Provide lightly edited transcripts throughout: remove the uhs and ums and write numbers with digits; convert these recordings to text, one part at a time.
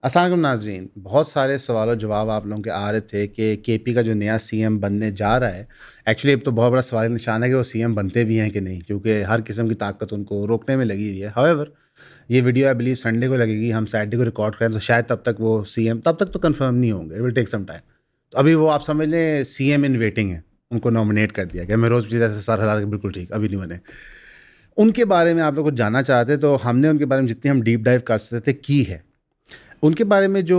अस्सलाम वालेकुम नाज़रीन, बहुत सारे सवाल और जवाब आप लोगों के आ रहे थे कि केपी का जो नया सीएम बनने जा रहा है, एक्चुअली अब तो बहुत बड़ा सवाल निशान है कि वो सीएम बनते भी हैं कि नहीं, क्योंकि हर किस्म की ताकत उनको रोकने में लगी हुई है। हाउएवर, ये वीडियो आई बिलीव संडे को लगेगी, हम सैटरडे को रिकॉर्ड करें तो शायद तब तक वो सीएम तब तक तो कंफर्म नहीं होंगे, it will take some time. तो अभी वो आप समझ लें सीएम इन वेटिंग है, उनको नॉमिनेट कर दिया गया। मैं रोज़ जैसे सर हिला के बिल्कुल ठीक, अभी नहीं बने। उनके बारे में आप लोग कुछ जानना चाहते तो हमने उनके बारे में जितनी हम डीप डाइव कर सकते थे की है। उनके बारे में जो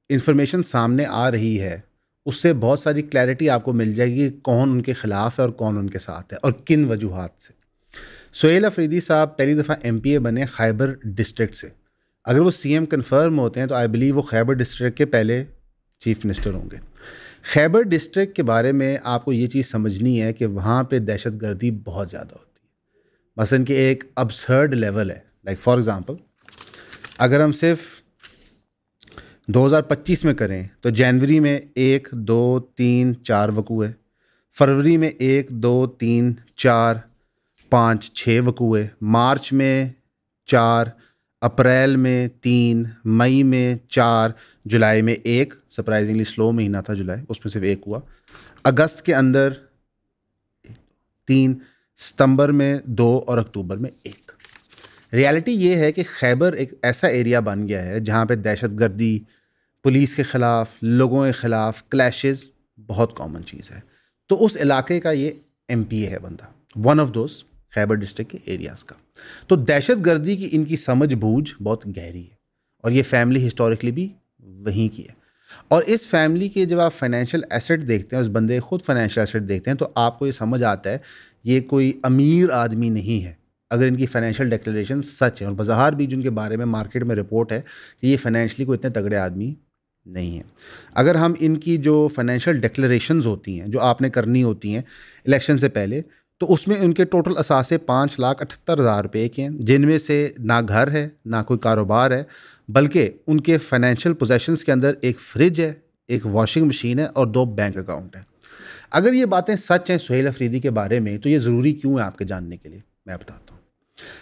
इन्फॉर्मेशन सामने आ रही है, उससे बहुत सारी क्लैरिटी आपको मिल जाएगी कि कौन उनके ख़िलाफ़ है और कौन उनके साथ है और किन वजूहात से। सुहेल अफरीदी साहब पहली दफ़ा एमपीए बने खैबर डिस्ट्रिक्ट से। अगर वो सीएम कन्फर्म होते हैं तो आई बिलीव वो खैबर डिस्ट्रिक्ट के पहले चीफ मिनिस्टर होंगे। खैबर डिस्ट्रिक्ट के बारे में आपको ये चीज़ समझनी है कि वहाँ पे दहशत गर्दी बहुत ज़्यादा होती है। मसलन कि एक अबसर्ड लेवल है। लाइक फॉर एग्ज़ाम्पल, अगर हम सिर्फ 2025 में करें तो जनवरी में 1, 2, 3, 4 वकूए, फरवरी में 1, 2, 3, 4, 5, 6 वकूए, मार्च में 4, अप्रैल में 3, मई में 4, जुलाई में 1, सरप्राइजिंगली स्लो महीना था जुलाई, उसमें सिर्फ 1 हुआ, अगस्त के अंदर 3, सितंबर में 2 और अक्टूबर में 1। रियलिटी ये है कि खैबर एक ऐसा एरिया बन गया है जहाँ पे दहशत गर्दी, पुलिस के ख़िलाफ़, लोगों के ख़िलाफ़ क्लैशेस बहुत कॉमन चीज़ है। तो उस इलाके का ये एमपीए है बंदा, one of those Khyber district के एरियाज़ का। तो दहशत गर्दी की इनकी समझ बूझ बहुत गहरी है और ये फैमिली हिस्टोरिकली भी वहीं की है। और इस फैमिली के जब आप फाइनेंशियल एसेट देखते हैं, उस बंदे खुद फाइनेंशियल एसेट देखते हैं, तो आपको ये समझ आता है ये कोई अमीर आदमी नहीं है अगर इनकी फाइनेंशियल डिक्लेरेशन सच है। और बाज़ार भी जिनके बारे में मार्केट में रिपोर्ट है कि ये फाइनेंशियली कोई इतने तगड़े आदमी नहीं है। अगर हम इनकी जो फाइनेंशियल डिक्लेरेशंस होती हैं जो आपने करनी होती हैं इलेक्शन से पहले, तो उसमें उनके टोटल असासे 5,78,000 रुपये के हैं, जिनमें से ना घर है ना कोई कारोबार है, बल्कि उनके फाइनेंशियल पोजेशंस के अंदर एक फ्रिज है, एक वॉशिंग मशीन है और 2 बैंक अकाउंट हैं। अगर ये बातें सच हैं सुहेल अफरीदी के बारे में, तो ये ज़रूरी क्यों है आपके जानने के लिए मैं बताता हूँ।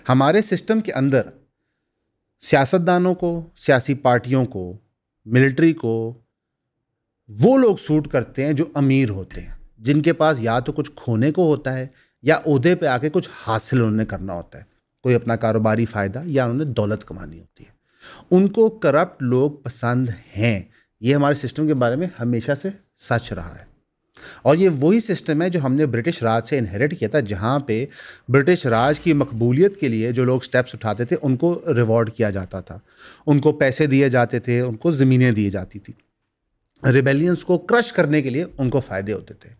हमारे सिस्टम के अंदर सियासतदानों को, सियासी पार्टियों को, मिलिट्री को वो लोग सूट करते हैं जो अमीर होते हैं, जिनके पास या तो कुछ खोने को होता है या ओहदे पे आके कुछ हासिल उन्होंने करना होता है, कोई अपना कारोबारी फ़ायदा या उन्होंने दौलत कमानी होती है। उनको करप्ट लोग पसंद हैं। ये हमारे सिस्टम के बारे में हमेशा से सच रहा है। और ये वही सिस्टम है जो हमने ब्रिटिश राज से इनहेरिट किया था, जहाँ पे ब्रिटिश राज की मकबूलियत के लिए जो लोग स्टेप्स उठाते थे उनको रिवॉर्ड किया जाता था, उनको पैसे दिए जाते थे, उनको ज़मीनें दी जाती थी। रिबेलियंस को क्रश करने के लिए उनको फ़ायदे होते थे।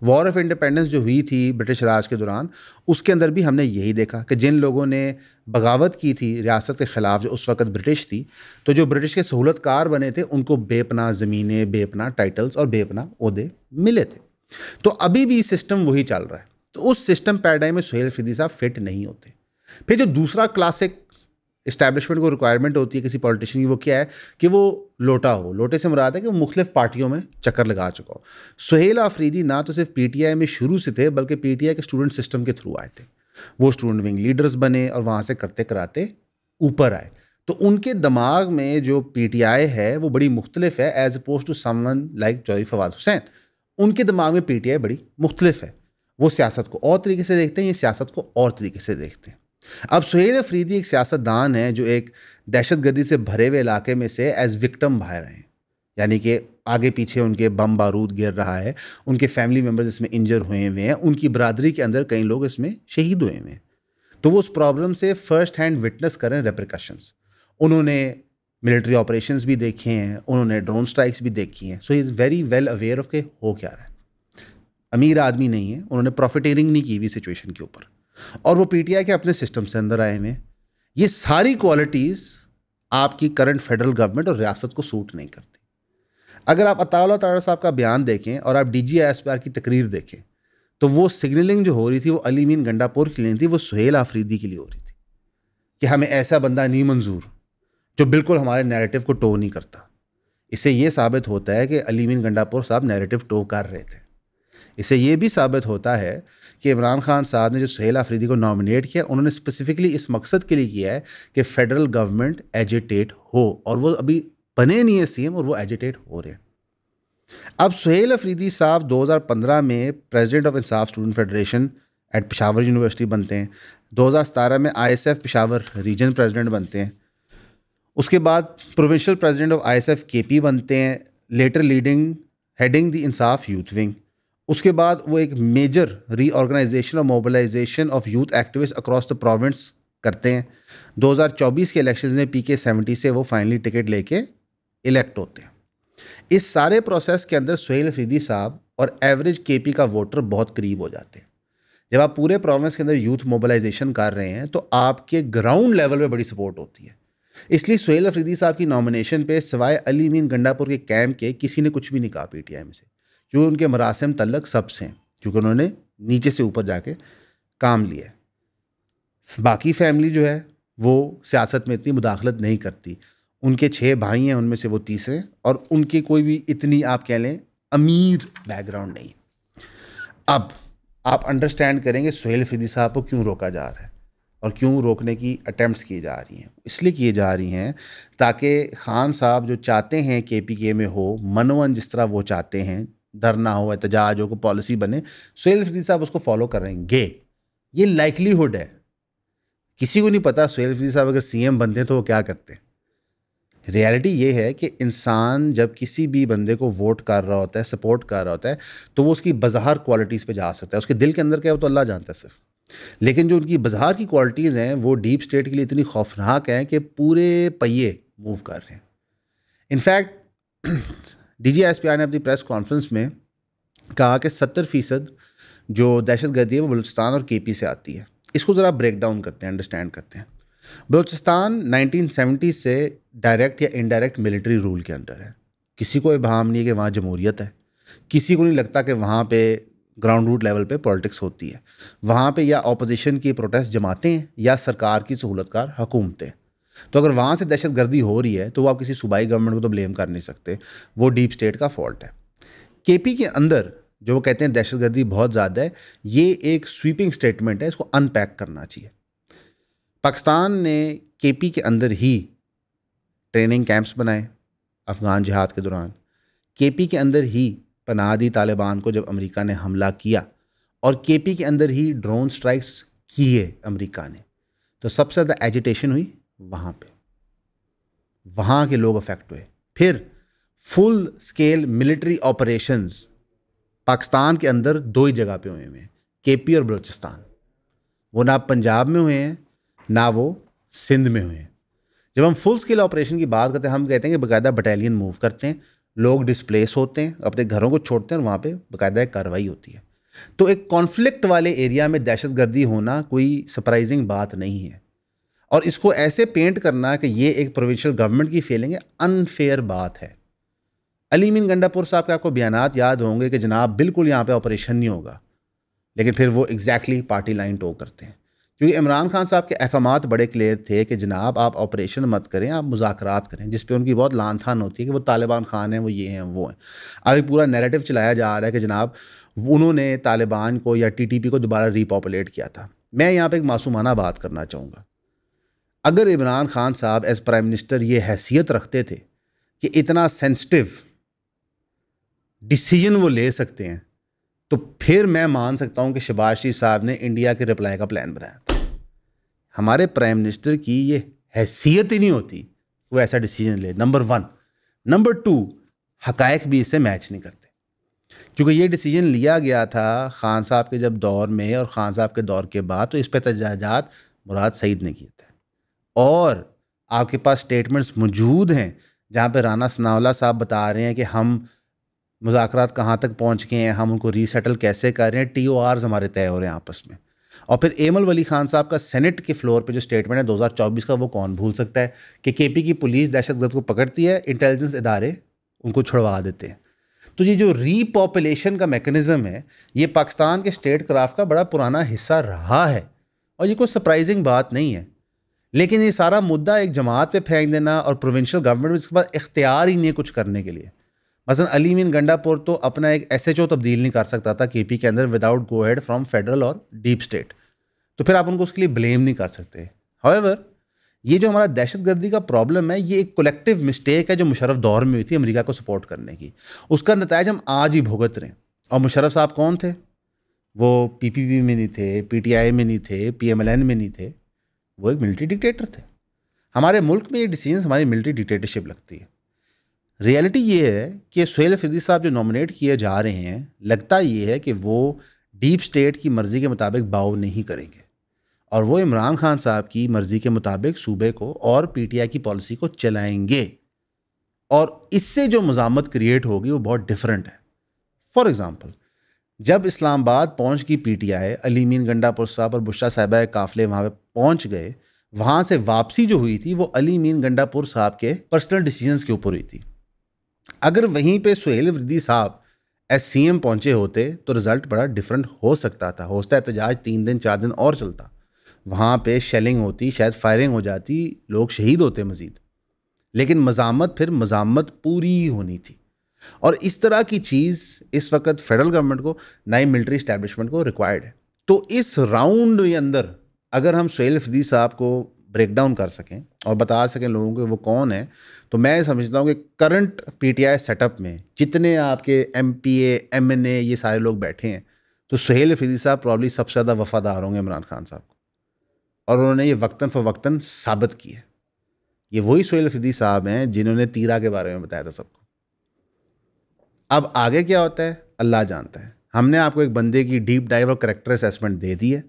वॉर ऑफ इंडिपेंडेंस जो हुई थी ब्रिटिश राज के दौरान, उसके अंदर भी हमने यही देखा कि जिन लोगों ने बगावत की थी रियासत के ख़िलाफ़ जो उस वक्त ब्रिटिश थी, तो जो ब्रिटिश के सहूलतकार बने थे उनको बेपनाह ज़मीनें, बेपनाह टाइटल्स और बेपनाह ओहदे मिले थे। तो अभी भी सिस्टम वही चल रहा है। तो उस सिस्टम पैराडाइम में सुहेल अफरीदी साहब फिट नहीं होते। फिर जो दूसरा क्लासिक इस्टेब्लिशमेंट को रिक्वायरमेंट होती है किसी पॉलिटिशियन की, वो क्या है कि वो लोटा हो। लोटे से मुराद है कि वो मुख्तलिफ पार्टियों में चक्कर लगा चुका हो। सुहेल अफरीदी ना तो सिर्फ पीटीआई में शुरू से थे, बल्कि पीटीआई के स्टूडेंट सिस्टम के थ्रू आए थे। वो स्टूडेंट विंग लीडर्स बने और वहाँ से करते कराते ऊपर आए। तो उनके दिमाग में जो पीटीआई है वो बड़ी मुख्तलिफ है as opposed to someone like Chaudhry Fawad Hussain. उनके दिमाग में पीटीआई बड़ी मुख्तलिफ है। वो सियासत को और तरीके से देखते हैं, ये सियासत को और तरीके से देखते हैं। अब सुहेल अफरीदी एक सियासतदान है जो एक दहशतगर्दी से भरे हुए इलाके में से एज विक्टम बाहर आए हैं, यानी कि आगे पीछे उनके बम बारूद गिर रहा है, उनके फैमिली मेम्बर्स इसमें इंजर हुए हुए हैं, उनकी बरादरी के अंदर कई लोग इसमें शहीद हुए हुए हैं। तो वो उस प्रॉब्लम से फर्स्ट हैंड विटनेस करें रेप्रिकॉशंस। उन्होंने मिलिट्री ऑपरेशंस भी देखे हैं, उन्होंने ड्रोन स्ट्राइक्स भी देखी हैं। So he is very well aware of के हो क्या रहा है। अमीर आदमी नहीं है, उन्होंने प्रॉफिटेरिंग नहीं की हुई सिचुएशन के ऊपर, और वो पीटीआई के अपने सिस्टम से अंदर आए हुए। ये सारी क्वालिटीज़ आपकी करंट फेडरल गवर्नमेंट और रियासत को सूट नहीं करती। अगर आप अताउल्लाह तारा साहब का बयान देखें और आप DGISPR की तकरीर देखें, तो वो सिग्नलिंग जो हो रही थी वो अली मीन गंडापुर के लिए नहीं थी, वो सुहेल अफरीदी के लिए हो रही थी कि हमें ऐसा बंदा नहीं मंजूर जो बिल्कुल हमारे नैरेटिव को टो नहीं करता। इससे ये साबित होता है कि अली मीन गंडापुर साहब नैरेटिव टो कर रहे थे। इससे ये भी साबित होता है कि इमरान खान साहब ने जो सुहेल अफरीदी को नॉमिनेट किया, उन्होंने स्पेसिफिकली इस मकसद के लिए किया है कि फ़ेडरल गवर्नमेंट एजिटेट हो। और वो अभी बने नहीं है सीएम और वो एजिटेट हो रहे हैं। अब सुहेल अफरीदी साहब 2015 में president of Insaf student federation at Peshawar university बनते हैं। 2017 में आईएसएफ पेशावर रीजन प्रेसिडेंट बनते हैं। उसके बाद provincial president of ISF KP बनते हैं, later heading the Insaf youth wing. उसके बाद वो एक मेजर रीऑर्गेनाइजेशन और mobilization of youth activist across the province करते हैं। 2024 के इलेक्शंस में पीके 70 से वो फाइनली टिकट लेके इलेक्ट होते हैं। इस सारे प्रोसेस के अंदर सुहेल अफरीदी साहब और एवरेज केपी का वोटर बहुत करीब हो जाते हैं। जब आप पूरे प्रोविंस के अंदर यूथ मोबिलाइजेशन कर रहे हैं तो आपके ग्राउंड लेवल पे बड़ी सपोर्ट होती है। इसलिए सुहेल अफरीदी साहब की नॉमिनेशन पे सिवाय अली मीन गंडापुर के कैंप के किसी ने कुछ भी नहीं कहा पीटीआई में से, क्योंकि उनके मरासिम तल्लक सबसे हैं, क्योंकि उन्होंने नीचे से ऊपर जाके काम लिया है। बाकी फैमिली जो है वो सियासत में इतनी मुदाखलत नहीं करती। उनके 6 भाई हैं, उनमें से वो तीसरे, और उनके कोई भी इतनी आप कह लें अमीर बैकग्राउंड नहीं। अब आप अंडरस्टैंड करेंगे सुहेल अफरीदी साहब को क्यों रोका जा रहा है और क्यों रोकने की अटेम्प्ट्स की जा रही हैं। इसलिए किए जा रही हैं ताकि खान साहब जो चाहते हैं केपीके में हो, मनोवन जिस तरह वो चाहते हैं, धरना हो, एहतजाज हो, को पॉलिसी बने, सुहेल अफरीदी साहब उसको फॉलो करेंगे। ये लाइकलीहुड है। किसी को नहीं पता सुहेल अफरीदी साहब अगर सीएम बनते हैं तो वो क्या करते हैं। रियलिटी ये है कि इंसान जब किसी भी बंदे को वोट कर रहा होता है, सपोर्ट कर रहा होता है, तो वो उसकी बज़ाहिर क्वालिटीज़ पे जा सकता है। उसके दिल के अंदर क्या है वो तो अल्लाह जानता है सिर्फ। लेकिन जो उनकी बाहर की क्वालिटीज़ हैं वो डीप स्टेट के लिए इतनी खौफनाक हैं कि पूरे पहिए मूव कर रहे हैं। इनफैक्ट DGSPI ने अपनी प्रेस कॉन्फ्रेंस में कहा कि 70% जो दहशतगर्दी है वो बलूचिस्तान और केपी से आती है। इसको ज़रा ब्रेक डाउन करते हैं, अंडरस्टैंड करते हैं। बलूचिस्तान 1970 से डायरेक्ट या इनडायरेक्ट मिलिट्री रूल के अंदर है। किसी को इबाम नहीं है कि वहाँ जमहूरियत है। किसी को नहीं लगता कि वहाँ पे ग्राउंड रूट लेवल पे पॉलिटिक्स होती है। वहाँ पे या ऑपोजिशन की प्रोटेस्ट जमाते हैं या सरकार की सहूलतकार हुकूमतें। तो अगर वहाँ से दहशतगर्दी हो रही है तो वो आप किसी सूबाई गवर्नमेंट को तो ब्लेम कर नहीं सकते, वो डीप स्टेट का फॉल्ट है। केपी के अंदर जो वो कहते हैं दहशतगर्दी बहुत ज़्यादा है, ये एक स्वीपिंग स्टेटमेंट है, इसको अनपैक करना चाहिए। पाकिस्तान ने केपी के अंदर ही ट्रेनिंग कैंप्स बनाए अफ़गान जिहाद के दौरान। केपी के अंदर ही पनाह दी तालिबान को जब अमेरिका ने हमला किया, और केपी के अंदर ही ड्रोन स्ट्राइक्स किए अमेरिका ने। तो सबसे ज़्यादा एजिटेशन हुई वहाँ पे, वहाँ के लोग अफेक्ट हुए। फिर full scale military operations Pakistan के अंदर 2 ही जगह पे हुए हैं, केपी और बलूचिस्तान। वो ना पंजाब में हुए हैं ना वो सिंध में हुए हैं। जब हम फुल स्केल ऑपरेशन की बात करते हैं, हम कहते हैं कि बाकायदा बटालियन मूव करते हैं, लोग डिस्प्लेस होते हैं, अपने घरों को छोड़ते हैं और वहाँ पे बाकायदा एक कार्रवाई होती है। तो एक कॉन्फ्लिक्ट वाले एरिया में दहशतगर्दी होना कोई सरप्राइजिंग बात नहीं है। और इसको ऐसे पेंट करना कि ये एक प्रोविंशियल गवर्नमेंट की फेलिंग है, अनफेयर बात है। अली मीन गंडापुर साहब के आपको बयानात याद होंगे कि जनाब बिल्कुल यहाँ पे ऑपरेशन नहीं होगा, लेकिन फिर वो एग्जैक्टली पार्टी लाइन टो करते हैं। क्योंकि इमरान खान साहब के अहकामात बड़े क्लियर थे कि जनाब आप ऑपरेशन मत करें, आप मुज़ाकरात करें, जिस पे उनकी बहुत लान थान होती है कि वो तालिबान खान हैं, वो ये हैं, वो हैं। अब एक पूरा नैरेटिव चलाया जा रहा है कि जनाब उन्होंने तालिबान को या TTP को दोबारा रीपॉपुलेट किया था। मैं यहाँ पे एक मासूमाना बात करना चाहूँगा। अगर इमरान खान साहब एज प्राइम मिनिस्टर ये हैसियत रखते थे कि इतना सेंसिटिव डिसीजन वो ले सकते हैं, तो फिर मैं मान सकता हूं कि शहबाज शरीफ साहब ने इंडिया के रिप्लाई का प्लान बनाया था। हमारे प्राइम मिनिस्टर की ये हैसियत ही नहीं होती वो ऐसा डिसीजन ले, नंबर 1। नंबर 2, हकायक भी इससे मैच नहीं करते, क्योंकि ये डिसीजन लिया गया था खान साहब के जब दौर में और खान साहब के दौर के बाद, तो इस पर एहतजाजात मुराद सईद ने किए थे। और आपके पास स्टेटमेंट्स मौजूद हैं जहाँ पे राना सनाउल्लाह साहब बता रहे हैं कि हम मुज़ाकरात कहाँ तक पहुँच गए हैं, हम उनको रीसेटल कैसे कर रहे हैं, TORs हमारे तय हो रहे हैं आपस में। और फिर एमल वली खान साहब का सेनेट के फ्लोर पे जो स्टेटमेंट है 2024 का, वो कौन भूल सकता है कि केपी की पुलिस दहशतगर्द को पकड़ती है, इंटेलिजेंस इदारे उनको छुड़वा देते हैं। तो ये जो रीपॉपुलेशन का मैकेनिज़्म है, ये पाकिस्तान के स्टेट क्राफ्ट का बड़ा पुराना हिस्सा रहा है और ये कोई सरप्राइजिंग बात नहीं है। लेकिन ये सारा मुद्दा एक जमात पे फेंक देना और प्रोविंशियल गवर्नमेंट में इसके पास इख्तियार ही नहीं है कुछ करने के लिए। मसलन अली मीन गंडापुर तो अपना एक SHO तब्दील नहीं कर सकता था केपी के अंदर without go head from federal और डीप स्टेट, तो फिर आप उनको उसके लिए ब्लेम नहीं कर सकते। हाउएवर ये जो हमारा दहशतगर्दी का प्रॉब्लम है, ये एक कलेक्टिव मिस्टेक है जो मुशर्रफ दौर में हुई थी अमेरिका को सपोर्ट करने की। उसका नतीजा हम आज ही भुगत रहे हैं। और मुशर्रफ साहब कौन थे? वो पीपीपी में नहीं थे, पीटीआई में नहीं थे, पीएमएलएन में नहीं थे, वो एक मिलिट्री डिक्टेटर थे। हमारे मुल्क में ये डिसीजन हमारी मिलिट्री डिक्टेटरशिप लगती है। रियलिटी ये है कि सुहेल अफरीदी साहब जो नॉमिनेट किए जा रहे हैं, लगता ये है कि वो डीप स्टेट की मर्ज़ी के मुताबिक बाव नहीं करेंगे और वो इमरान खान साहब की मर्ज़ी के मुताबिक सूबे को और पीटीआई की पॉलिसी को चलाएंगे और इससे जो मज़ामत क्रिएट होगी वो बहुत डिफरेंट है। फॉर एग्ज़ाम्पल, जब इस्लामाबाद पहुंच गई पीटीआई, अली मीन गंडापुर साहब और बुशरा साहिबा के काफ़िले वहाँ पे पहुंच गए, वहाँ से वापसी जो हुई थी वो अली मीन गंडापुर साहब के पर्सनल डिसीजंस के ऊपर हुई थी। अगर वहीं पे सुहेल अफरीदी साहब एस CM पहुँचे होते तो रिज़ल्ट बड़ा डिफरेंट हो सकता था। होता एहतजाज 3 दिन 4 दिन और चलता, वहाँ पे शेलिंग होती, शायद फायरिंग हो जाती, लोग शहीद होते मज़ीद, लेकिन मज़ामत फिर मज़ामत पूरी होनी थी। और इस तरह की चीज़ इस वक्त फेडरल गवर्नमेंट को, नई मिलिट्री इस्टेब्लिशमेंट को रिक्वायर्ड है। तो इस राउंड के अंदर अगर हम सुहेल अफरीदी साहब को ब्रेक डाउन कर सकें और बता सकें लोगों को वो कौन है, तो मैं समझता हूँ कि करंट पीटीआई सेटअप में जितने आपके MPA MNA ये सारे लोग बैठे हैं, तो सुहेल अफरीदी साहब प्रॉब्ली सबसे ज़्यादा वफादार होंगे इमरान खान साहब को, और उन्होंने ये वक्तन फ़वक्तन साबित किया। ये वही सुहेल अफरीदी साहब हैं जिन्होंने तीरा के बारे में बताया था सबको। अब आगे क्या होता है अल्लाह जानता है। हमने आपको एक बंदे की डीप डाइव और करैक्टर असेसमेंट दे दी है।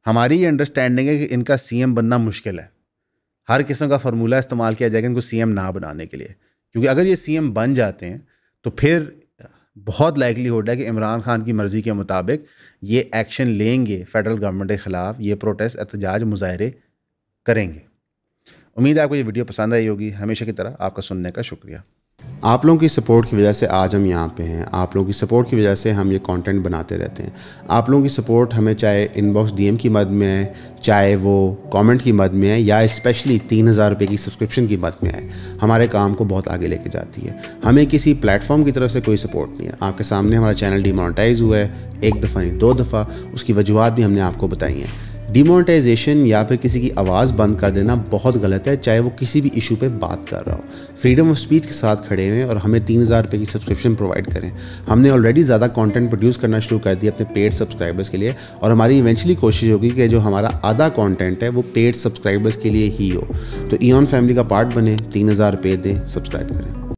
हमारी ये अंडरस्टैंडिंग है कि इनका CM बनना मुश्किल है। हर किस्म का फार्मूला इस्तेमाल किया जाएगा इनको CM ना बनाने के लिए, क्योंकि अगर ये CM बन जाते हैं तो फिर बहुत लाइकलीहुड है कि इमरान खान की मर्ज़ी के मुताबिक ये एक्शन लेंगे, फेडरल गवर्नमेंट के ख़िलाफ़ ये प्रोटेस्ट, एहतजाज, मुजाहरे करेंगे। उम्मीद है आपको ये वीडियो पसंद आई होगी। हमेशा की तरह आपका सुनने का शुक्रिया। आप लोगों की सपोर्ट की वजह से आज हम यहाँ पे हैं। आप लोगों की सपोर्ट की वजह से हम ये कंटेंट बनाते रहते हैं। आप लोगों की सपोर्ट हमें चाहे इनबॉक्स DM की मद में है, चाहे वो कमेंट की मद में है, या स्पेशली 3000 रुपये की सब्सक्रिप्शन की मद में है, हमारे काम को बहुत आगे लेके जाती है। हमें किसी प्लेटफॉर्म की तरफ से कोई सपोर्ट नहीं है। आपके सामने हमारा चैनल डिमोनेटाइज हुआ है, 1 दफ़ा नहीं 2 दफ़ा। उसकी वजूहत भी हमने आपको बताई हैं। डिमोनेटाइजेशन या फिर किसी की आवाज़ बंद कर देना बहुत गलत है, चाहे वो किसी भी इशू पे बात कर रहा हो। फ्रीडम ऑफ स्पीच के साथ खड़े हुए और हमें 3000 रुपये की सब्सक्रिप्शन प्रोवाइड करें। हमने ऑलरेडी ज़्यादा कंटेंट प्रोड्यूस करना शुरू कर दिया अपने पेड सब्सक्राइबर्स के लिए, और हमारी इवेंचुअली कोशिश होगी कि जो हमारा आधा कंटेंट है वो पेड सब्सक्राइबर्स के लिए ही हो। तो ईऑन फैमिली का पार्ट बने, 3000 रुपये दें, सब्सक्राइब करें।